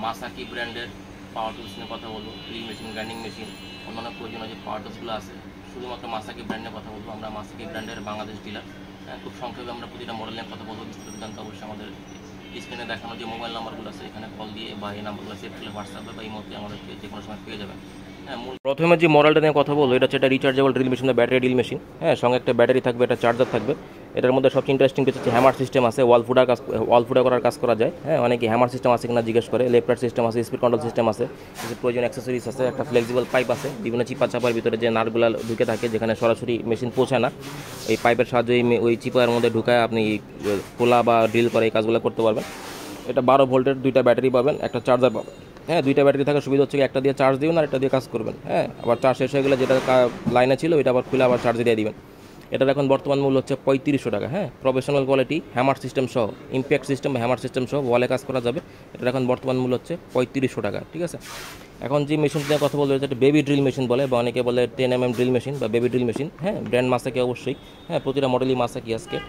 Masaki ব্র্যান্ডের পাওয়ার tools নিয়ে কথা বলবো। ড্রিল মেশিন, গ্রাইন্ডিং মেশিন, অন্যান্য প্রয়োজনীয় যে পাওয়ার টুলসগুলো আছে শুধুমাত্র মাসাকি ব্র্যান্ডের কথা বলবো। আমরা মাসাকি ব্র্যান্ডের বাংলাদেশ ডিলার। খুব সংক্ষেপে আমরা প্রতিটা মডেল নিয়ে কথা বলবো। বিস্তারিত জানতে অবশ্যই আমাদের স্ক্রিনে দেখানো যে মোবাইল নাম্বারগুলো আছে এখানে কল দিয়ে বা এই নাম্বারগুলো সেভ করলে হোয়াটসঅ্যাপে বা এই মধ্যে আমাদেরকে যে কোনো সময় পেয়ে যাবেন। প্রথমে যে মডেলটা নিয়ে কথা বলবো এটা হচ্ছে একটা rechargeable drill machine, battery drill machine. সঙ্গে একটা ব্যাটারি থাকবে, একটা চার্জার থাকবে। এটার মধ্যে সবচেয়ে ইন্টারেস্টিং হচ্ছে হ্যামার সিস্টেম আছে, ওয়াল ফুডা করার কাজ করা যায়। অনেকে হ্যামার সিস্টেম আছে কিনা জিজ্ঞেস করে। লেফট রাইট সিস্টেম আছে, স্পিড কন্ট্রোল সিস্টেম আছে, কিছু প্রয়োজন অ্যাক্সেসরিজ আছে, একটা ফ্লেক্সিবল পাইপ আছে, বিভিন্ন চিপা চাপার ভিতরে যে নাটগুলো ঢুকে থাকে যেখানে সরাসরি মেশিন পৌঁছায় না, এই পাইপের সাহায্যে ওই চিপার মধ্যে ঢুকায় আপনি খোলা বা ড্রিল করে এই কাজগুলো করতে পারবেন। এটা 12 ভোল্টের দুইটা ব্যাটারি পাবেন, একটা চার্জার পাবেন। দুইটা ব্যাটারি থাকার সুবিধা হচ্ছে একটা দিয়ে চার্জ দিবেন আর একটা দিয়ে কাজ করবেন। আবার চার্জ শেষ হয়ে গেলে যেটা লাইনে ছিল ওইটা আবার খুলে আবার চার্জ দিয়ে দিবেন। এটার এখন বর্তমান মূল্য হচ্ছে 3500 টাকা। প্রফেশনাল কোয়ালিটি, হ্যামার সিস্টেম সহ, ইম্প্যাক্ট সিস্টেম, হ্যামার সিস্টেম সহ ওয়ালে কাজ করা যাবে। এটার এখন বর্তমান মূল্য হচ্ছে 3500 টাকা। ঠিক আছে, এখন যে মেশিনটা নিয়ে কথা বলবো এটা বেবি ড্রিল মেশিন বলে, বা অনেকে বলে 10mm ড্রিল মেশিন বা baby drill machine. Brand Masaki অবশ্যই। প্রতিটা মডেলই মাসাকি আজকে।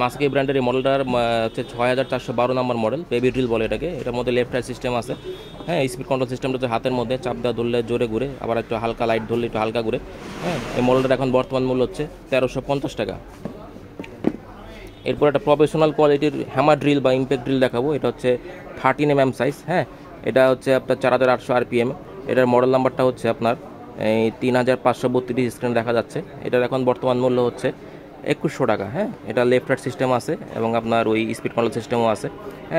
মাসাকি ব্র্যান্ডের এই মডেলটার হচ্ছে 6412 নম্বর মডেল, বেবি ড্রিল বলে এটাকে। এটার মধ্যে লেফট রাইট সিস্টেম আছে। স্পিড কন্ট্রোল সিস্টেমটা হচ্ছে হাতের মধ্যে, চাপ দেওয়া ধরলে জোরে ঘুরে, আবার একটু হালকা লাইট ধরলে একটু হালকা ঘুরে। এই মডেলটার এখন বর্তমান মূল্য হচ্ছে 1350 টাকা। এরপর একটা প্রফেশনাল কোয়ালিটির হ্যামার ড্রিল বা ইম্প্যাক্ট ড্রিল দেখাবো। এটা হচ্ছে 13mm সাইজ। এটা হচ্ছে আপনার 4800 RPM। এটার মডেল নাম্বারটা হচ্ছে আপনার 3532 স্ক্রিনে দেখা যাচ্ছে। এটার এখন বর্তমান মূল্য হচ্ছে 2100 টাকা। এটা লেফট রাইট সিস্টেম আছে এবং আপনার ওই স্পিড কন্ট্রোল সিস্টেমও আছে।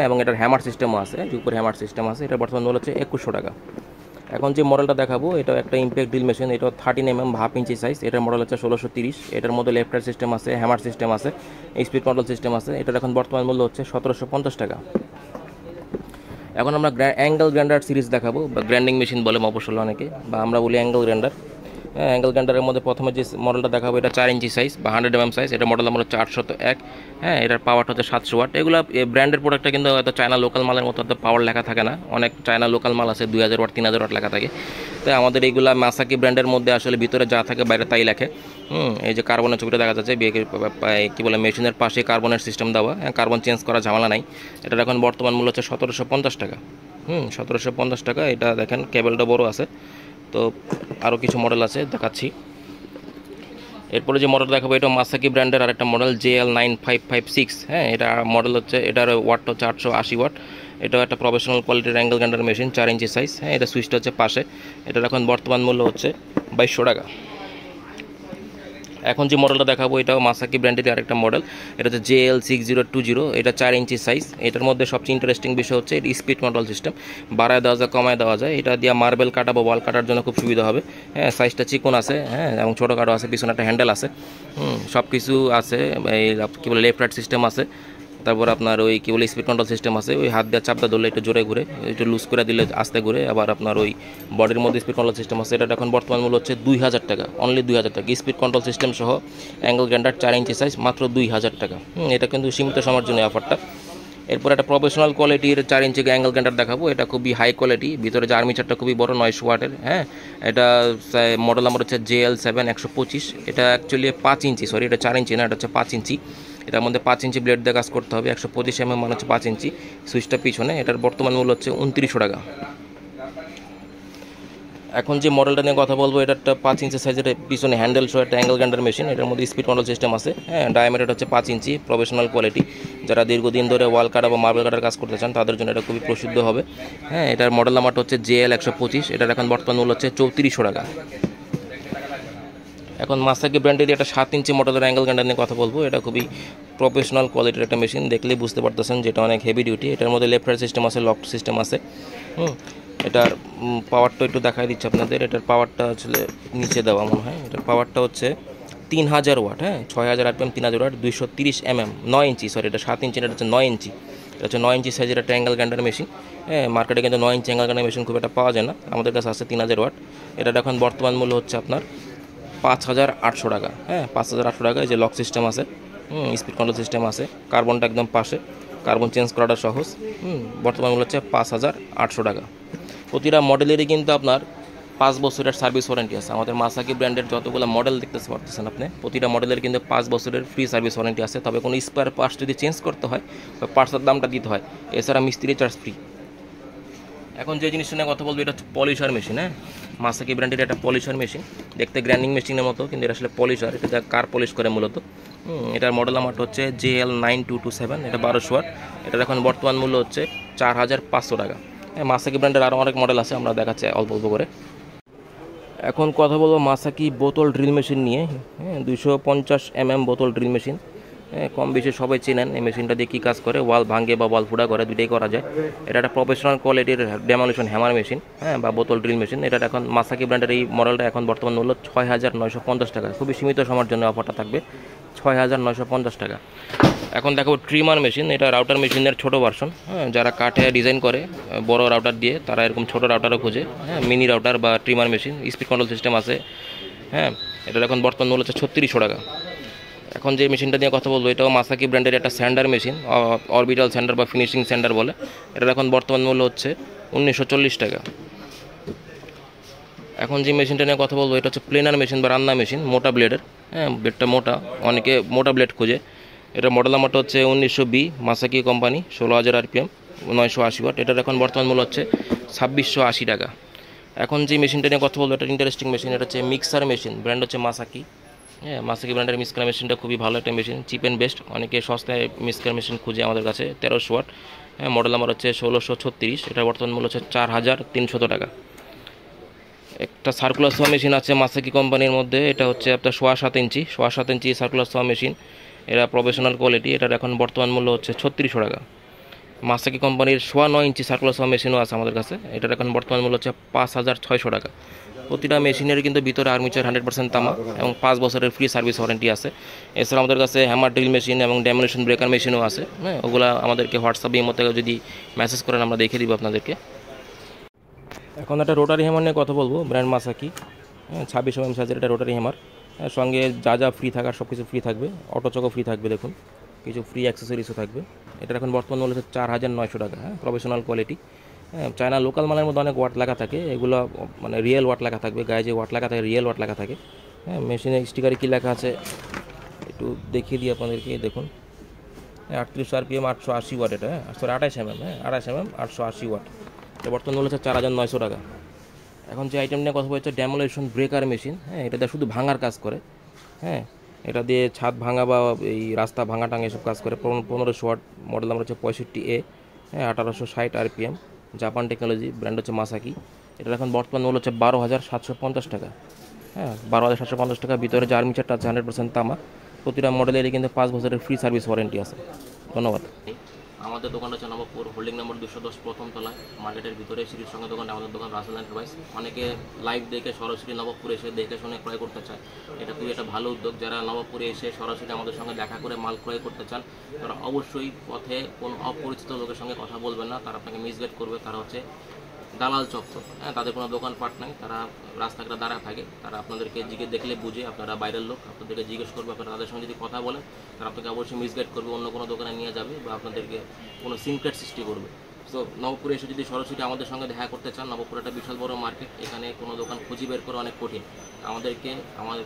এবং এটার হ্যামার সিস্টেমও আছে, উপরে হ্যামার সিস্টেম আছে। এটার বর্তমান মূল্য হচ্ছে 2100 টাকা। এখন যে মডেলটা দেখাবো এটা একটা ইম্প্যাক্ট ড্রিল মেশিন। এটা 13mm হাফ ইঞ্চি সাইজ। এটার মডেল হচ্ছে 1630। এটার মধ্যে লেফট রাইট সিস্টেম আছে, হ্যামার সিস্টেম আছে, স্পিড কন্ট্রোল সিস্টেম আছে। এটার এখন বর্তমান মূল্য হচ্ছে 1750 টাকা। এখন আমরা অ্যাঙ্গেল গ্রাইন্ডার সিরিজ দেখাবো, বা গ্রাইন্ডিং মেশিন বলে মফস্বল অনেকে, বা আমরা বলি অ্যাঙ্গেল গ্রাইন্ডার। অ্যাঙ্গেল গ্রাইন্ডারের মধ্যে প্রথমে যে মডেলটা দেখাবো এটা 4 ইঞ্চি সাইজ বা 100mm সাইজ। এটা মডেল নাম্বার 401। এটার পাওয়ারটা হচ্ছে 700 ওয়াট। এগুলো ব্র্যান্ডের প্রোডাক্টটা কিন্তু হয়তো চায়না লোকাল মালের মতো হয়তো পাওয়ার লেখা থাকে না। অনেক চায়না লোকাল মাল আছে 2000 ওয়াট 3000 ওয়াট লেখা থাকে। তো আমাদের এইগুলা মাসাকি ব্র্যান্ডের মধ্যে আসলে ভিতরে যা থাকে বাইরে তাই লেখে। এই যে কার্বনের ছবিটা দেখা যাচ্ছে, কী বলে মেশিনের পাশে কার্বনের সিস্টেম দেওয়া। কার্বন চেঞ্জ করা ঝামেলা নাই। এটার এখন বর্তমান মূল্য হচ্ছে 1750 টাকা। 1750 টাকা। এটা দেখেন কেবলটা বড় আছে। তো আরও কিছু মডেল আছে, দেখাচ্ছি। এরপরে যে মডেল দেখাবো এটা মাসাকি ব্র্যান্ডের আরেকটা মডেল JL9556। এটা মডেল হচ্ছে, এটার ওয়াটটা হচ্ছে 880 ওয়াট। এটাও একটা প্রফেশনাল কোয়ালিটির অ্যাঙ্গেল গ্রাইন্ডার মেশিন, 4 ইঞ্চি সাইজ। এটা সুইচটা হচ্ছে পাশে। এটার এখন বর্তমান মূল্য হচ্ছে 2200 টাকা। এখন যে মডেলটা দেখাবো এটাও মাসাকি ব্র্যান্ডের আরেকটা মডেল। এটা হচ্ছে JL6020। এটা 4 ইঞ্চি সাইজ। এটার মধ্যে সবচেয়ে ইন্টারেস্টিং বিষয় হচ্ছে এটা স্পিড কন্ট্রোল সিস্টেম। বাড়ায় দেওয়া যায়, কমায় দেওয়া যায়। এটা দিয়ে মার্বেল কাটা বা ওয়াল কাটার জন্য খুব সুবিধা হবে। সাইজটা চিকন আছে, এবং ছোটোখাটো আছে, পিছনে একটা হ্যান্ডেল আছে। সব কিছু আছে। এই কী বলে লেফট রাইট সিস্টেম আছে। তারপর আপনার ওই কী বলে স্পিড কন্ট্রোল সিস্টেম আছে। ওই হাত দিয়ে চাপটা ধরলে একটু জোরে ঘুরে, একটু লুজ করে দিলে আস্তে ঘুরে। আবার আপনার ওই বডির মধ্যে স্পিড কন্ট্রোল সিস্টেম আছে। এটা এখন বর্তমান মূল্য হচ্ছে 2000 টাকা, অনলি 2000 টাকা। স্পিড কন্ট্রোল সিস্টেম সহ অ্যাঙ্গেল গ্রাইন্ডার 4 ইঞ্চি সাইজ, মাত্র 2000 টাকা। এটা কিন্তু সীমিত সময়ের জন্য অফারটা। এরপর একটা প্রফেশনাল কোয়ালিটির 4 ইঞ্চি অ্যাঙ্গেল গ্রাইন্ডার দেখাবো। এটা খুবই হাই কোয়ালিটি, ভিতরে যে আর্মিচারটা খুবই বড়, 900 ওয়াটের। এটা মডেল নাম্বার হচ্ছে JL7125। এটা অ্যাকচুয়ালি 5 ইঞ্চি, সরি এটা 4 ইঞ্চি না, এটা হচ্ছে 5 ইঞ্চি। এটার মধ্যে 5 ইঞ্চি ব্লেড দিয়ে কাজ করতে হবে। 125 মানে হচ্ছে 5 ইঞ্চি। সুইচটা পিছনে। এটার বর্তমান মূল্য হচ্ছে 2900 টাকা। এখন যে মডেলটা নিয়ে কথা বলবো এটা একটা 5 ইঞ্চি সাইজের পিছনে হ্যান্ডেল সহ একটা অ্যাঙ্গেল গ্রাইন্ডার মেশিন। এটার মধ্যে স্পিড কন্ট্রোল সিস্টেম আছে। ডায়ামিটার হচ্ছে 5 ইঞ্চি, প্রফেশনাল কোয়ালিটি। যারা দীর্ঘদিন ধরে ওয়াল কাটা বা মার্বেল কাটার কাজ করতে চান তাদের জন্য এটা খুবই প্রসিদ্ধ হবে। এটার মডেল নাম্বারটা হচ্ছে JL125। এটার এখন বর্তমান মূল্য হচ্ছে 3400 টাকা। এখন মাসাকি ব্র্যান্ডের একটা 7 ইঞ্চি মডেলের অ্যাঙ্গেল গ্রাইন্ডার নিয়ে কথা বলবো। এটা খুবই প্রফেশনাল কোয়ালিটির একটা মেশিন, দেখলেই বুঝতে পারতেছেন যেটা অনেক হেভি ডিউটি। এটার মধ্যে লেফট রাইট সিস্টেম আছে, লক সিস্টেম আছে। এটার পাওয়ারটা একটু দেখাই দিচ্ছি আপনাদের। এটার পাওয়ারটা আসলে নিচে দেওয়া মনে হয়। এটার পাওয়ারটা হচ্ছে 3000 ওয়াট। 6000 RPM, 3000 ওয়াট, 230 mm, 9 ইঞ্চি, সরি এটা 7 ইঞ্চি, এটা হচ্ছে 9 ইঞ্চি। এটা হচ্ছে 9 ইঞ্চি সাইজের একটা অ্যাঙ্গেল গ্রাইন্ডার মেশিন। মার্কেটে কিন্তু 9 ইঞ্চি অ্যাঙ্গেল গ্রাইন্ডার মেশিন খুব একটা পাওয়া যায় না। আমাদের কাছে আছে 3000 ওয়াট। এটার এখন বর্তমান মূল্য হচ্ছে আপনার 5800 টাকা। 5800 টাকা। এই যে লক সিস্টেম আছে, স্পিড কন্ট্রোল সিস্টেম আছে, কার্বনটা একদম পাশে, কার্বন চেঞ্জ করাটা সহজ। বর্তমান মূল্য হচ্ছে 5800 টাকা। প্রতিটা মডেলেরই কিন্তু আপনার 5 বছরের সার্ভিস ওয়ারেন্টি আছে। আমাদের মাসাকি ব্র্যান্ডের যতগুলো মডেল দেখতে পারতেছেন আপনি, প্রতিটা মডেলের কিন্তু 5 বছরের ফ্রি সার্ভিস ওয়ারেন্টি আছে। তবে কোনো স্পেয়ার পার্টস যদি চেঞ্জ করতে হয় বা পার্টসের দামটা দিতে হয়, এছাড়া মিস্ত্রি চার্জ ফ্রি। এখন যে জিনিসটা নিয়ে কথা বলবো এটা হচ্ছে পলিশার মেশিন। হ্যাঁ, মাসাকি ব্র্যান্ডের একটা পলিশার মেশিন, দেখতে গ্রাইন্ডিং মেশিনের মতো, কিন্তু এটা আসলে পলিশার। এটা যা কার পলিশ করে মূলত। এটার মডেল নাম্বারটা হচ্ছে JL9227, এটা 1200 ওয়াট। এটার এখন বর্তমান মূল্য হচ্ছে 4500 টাকা। হ্যাঁ, মাসাকি ব্র্যান্ডের আরও অনেক মডেল আছে, আমরা দেখাচ্ছি অল্প অল্প করে। এখন কথা বলবো মাসাকি বোতল ড্রিল মেশিন নিয়ে। হ্যাঁ, 250 mm বোতল ড্রিল মেশিন। কম বেশি সবাই চেনেন এই মেশিনটা দিয়ে কী কাজ করে, ওয়াল ভাঙে বা ওয়াল ফুটা করে, দুটোই করা যায়। এটা একটা প্রফেশনাল কোয়ালিটির ডেমোলিশন হ্যামার মেশিন, হ্যাঁ, বা বোতল ড্রিল মেশিন। এটা এখন মাসাকি ব্র্যান্ডের এই মডেলটা এখন বর্তমান মূল্য 6950 টাকা। খুবই সীমিত সময়ের জন্য অফারটা থাকবে, 6950 টাকা। এখন দেখো ট্রিমার মেশিন, এটা রাউটার মেশিনের ছোটো ভার্সন। হ্যাঁ, যারা কাঠে ডিজাইন করে বড় রাউটার দিয়ে, তারা এরকম ছোটো রাউটারও খোঁজে। হ্যাঁ, মিনি রাউটার বা trimmer machine, speed control system আছে। হ্যাঁ, এটার এখন বর্তমান মূল্য হচ্ছে 3600 টাকা। এখন যে মেশিনটা নিয়ে কথা বলবো, এটাও মাসাকি ব্র্যান্ডের একটা স্যান্ডার মেশিন, অরবিটাল স্যান্ডার বা ফিনিশিং স্যান্ডার বলে। এটার এখন বর্তমান মূল্য হচ্ছে 1940 টাকা। এখন যে মেশিনটা নিয়ে কথা বলবো, এটা হচ্ছে প্লেনার মেশিন বা রান্না মেশিন, মোটা ব্লেডের। হ্যাঁ, ব্লেডটা মোটা, অনেকে মোটা ব্লেড খোঁজে। এটার মডেল নাম্বারটা হচ্ছে 1900B, Masaki company, 16000 RPM, 980 watt. এটার এখন বর্তমান মূল্য হচ্ছে 2680 টাকা। এখন যে মেশিনটা নিয়ে কথা বলবো, এটা ইন্টারেস্টিং মেশিন। এটা হচ্ছে মিক্সার মেশিন, ব্র্যান্ড হচ্ছে মাসাকি। হ্যাঁ, মাসাকি ব্র্যান্ডের মিক্সার মেশিনটা খুবই ভালো একটা মেশিন, চিপ অ্যান্ড বেস্ট। অনেকে সস্তায় মিক্সার মেশিন খুঁজে আমাদের কাছে, 1300 ওয়াট। হ্যাঁ, মডেল নাম্বার হচ্ছে 1636। এটার বর্তমান মূল্য হচ্ছে 4300 টাকা। একটা সার্কুলার সোয়া মেশিন আছে মাসাকি কোম্পানির মধ্যে, এটা হচ্ছে আপনার 7.5 ইঞ্চি সার্কুলার সোয়া মেশিন। এটা প্রফেশনাল কোয়ালিটি। এটার এখন বর্তমান মূল্য হচ্ছে 3600 টাকা। মাসাকি কোম্পানির 9.5 ইঞ্চি সার্কুলার সোয়া মেশিনও আছে আমাদের কাছে। এটার এখন বর্তমান মূল্য হচ্ছে 5600 টাকা। প্রতিটা মেশিনের কিন্তু ভিতরে আর্মিচার 100% তামা এবং 5 বছরের ফ্রি সার্ভিস ওয়ারেন্টি আছে। এছাড়া আমাদের কাছে হ্যামার ড্রিল মেশিন এবং ডেমোলিশন ব্রেকার মেশিনও আছে। হ্যাঁ, ওগুলো আমাদেরকে হোয়াটসঅ্যাপে মধ্যে যদি মেসেজ করেন আমরা দেখে দিব আপনাদেরকে। এখন একটা রোটারি হ্যামার নিয়ে কথা বলবো, ব্র্যান্ড মাসাকি। হ্যাঁ, 26 mm সাইজের একটা রোটারি হ্যামার। সঙ্গে যা যা ফ্রি থাকার সব কিছু ফ্রি থাকবে, অটো চকও ফ্রি থাকবে, দেখুন কিছু ফ্রি অ্যাক্সেসরিজও থাকবে। এটার এখন বর্তমান মূল্য হচ্ছে 4900 টাকা। হ্যাঁ, প্রফেশনাল কোয়ালিটি। হ্যাঁ, চায়না লোকাল মালের মধ্যে অনেক ওয়াট লেখা থাকে, এগুলো মানে রিয়েল ওয়াট লেখা থাকবে, গায়ে যে ওয়াট লেখা থাকে রিয়েল ওয়াট লেখা থাকে। হ্যাঁ, মেশিনের স্টিকারে কী লেখা আছে একটু দেখিয়ে দিই আপনাদেরকে, দেখুন। 38 RPM, 880 ওয়াট। এটা সরি 28 mm, হ্যাঁ 28 mm, 880 ওয়াট। এটা বর্তমান মূল্য হচ্ছে 4900 টাকা। এখন যে আইটেম নিয়ে কথা বলছে ডেমোলিশন ব্রেকার মেশিন। হ্যাঁ, এটা দিয়ে শুধু ভাঙার কাজ করে। হ্যাঁ, এটা দিয়ে ছাদ ভাঙা বা এই রাস্তা ভাঙা টাঙা এসব কাজ করে। 1500 ওয়াট, মডেল নাম্বার হচ্ছে 65A। হ্যাঁ, 1860 RPM, জাপান টেকনোলজি, ব্র্যান্ড হচ্ছে মাসাকি। এটার এখন বর্তমান মূল্য হচ্ছে 12750 টাকা। হ্যাঁ, 12750 টাকা। ভিতরে যে আর্মিচারটা আছে 100% তামা। প্রতিটা মডেলেরই কিন্তু 5 বছরের ফ্রি সার্ভিস ওয়ারেন্টি আছে। ধন্যবাদ। আমাদের দোকানটা হচ্ছে নবাবপুর, হোল্ডিং নাম্বার 210, প্রথম তলায়, মার্কেটের ভিতরে, সিঁড়ির সঙ্গে দোকান। আমাদের দোকান রাসেল এন্টারপ্রাইজ। অনেকে লাইভ দেখে সরাসরি নবাবপুরে এসে দেখে শুনে ক্রয় করতে চায়, এটা খুবই একটা ভালো উদ্যোগ। যারা নবাবপুরে এসে সরাসরি আমাদের সঙ্গে দেখা করে মাল ক্রয় করতে চান, তারা অবশ্যই পথে কোনো অপরিচিত লোকের সঙ্গে কথা বলবেন না, তারা আপনাকে মিসগাইড করবে। তারা হচ্ছে দালাল চক্র। হ্যাঁ, তাদের কোনো দোকানপাট নাই, তারা রাস্তাঘাটে দাঁড়া থাকে। তারা আপনাদেরকে দেখলে বুঝে আপনারা বাইরের লোক, আপনাদেরকে জিজ্ঞেস করবে। আপনারা তাদের সঙ্গে যদি কথা বলেন, তারা আপনাকে অবশ্যই মিসগাইড করবে, অন্য কোনো দোকানে নিয়ে যাবে বা আপনাদেরকে কোনো সিনক্রেট সৃষ্টি করবে। সো নবপুরে এসে যদি সরাসরি আমাদের সঙ্গে দেখা করতে চান, নবপুর একটা বিশাল বড় মার্কেট, এখানে কোনো দোকান খুঁজে বের করা অনেক কঠিন। আমাদের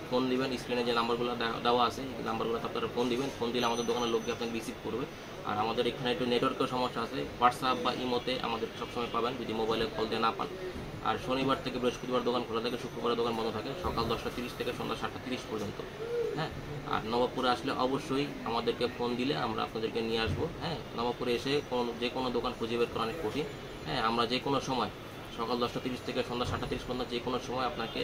ফোন দিবেন, স্ক্রিনে যে নাম্বারগুলো দেওয়া আছে এই নাম্বারগুলোতে আপনারা ফোন দিবেন। ফোন দিলে আমাদের দোকানের লোককে আপনাকে রিসিভ করবে। আর আমাদের এখানে একটু নেটওয়ার্কের সমস্যা আছে, হোয়াটসঅ্যাপ বা ইমোতে আমাদের সবসময় পাবেন যদি মোবাইলে কল দিয়ে না পান। আর শনিবার থেকে বৃহস্পতিবার দোকান খোলা থাকে, শুক্রবার দোকান বন্ধ থাকে, সকাল 10টা 30 থেকে সন্ধ্যা 7টা 30 পর্যন্ত। হ্যাঁ, আর নবাবপুরে আসলে অবশ্যই আমাদেরকে ফোন দিলে আমরা আপনাদেরকে নিয়ে আসবো। হ্যাঁ, নবাবপুরে এসে যে কোনো দোকান খুঁজে বের করা অনেক কঠিন। হ্যাঁ, আমরা যে কোনো সময় সকাল 10টা 30 থেকে সন্ধ্যা 7টা 30 পর্যন্ত যে কোনো সময় আপনাকে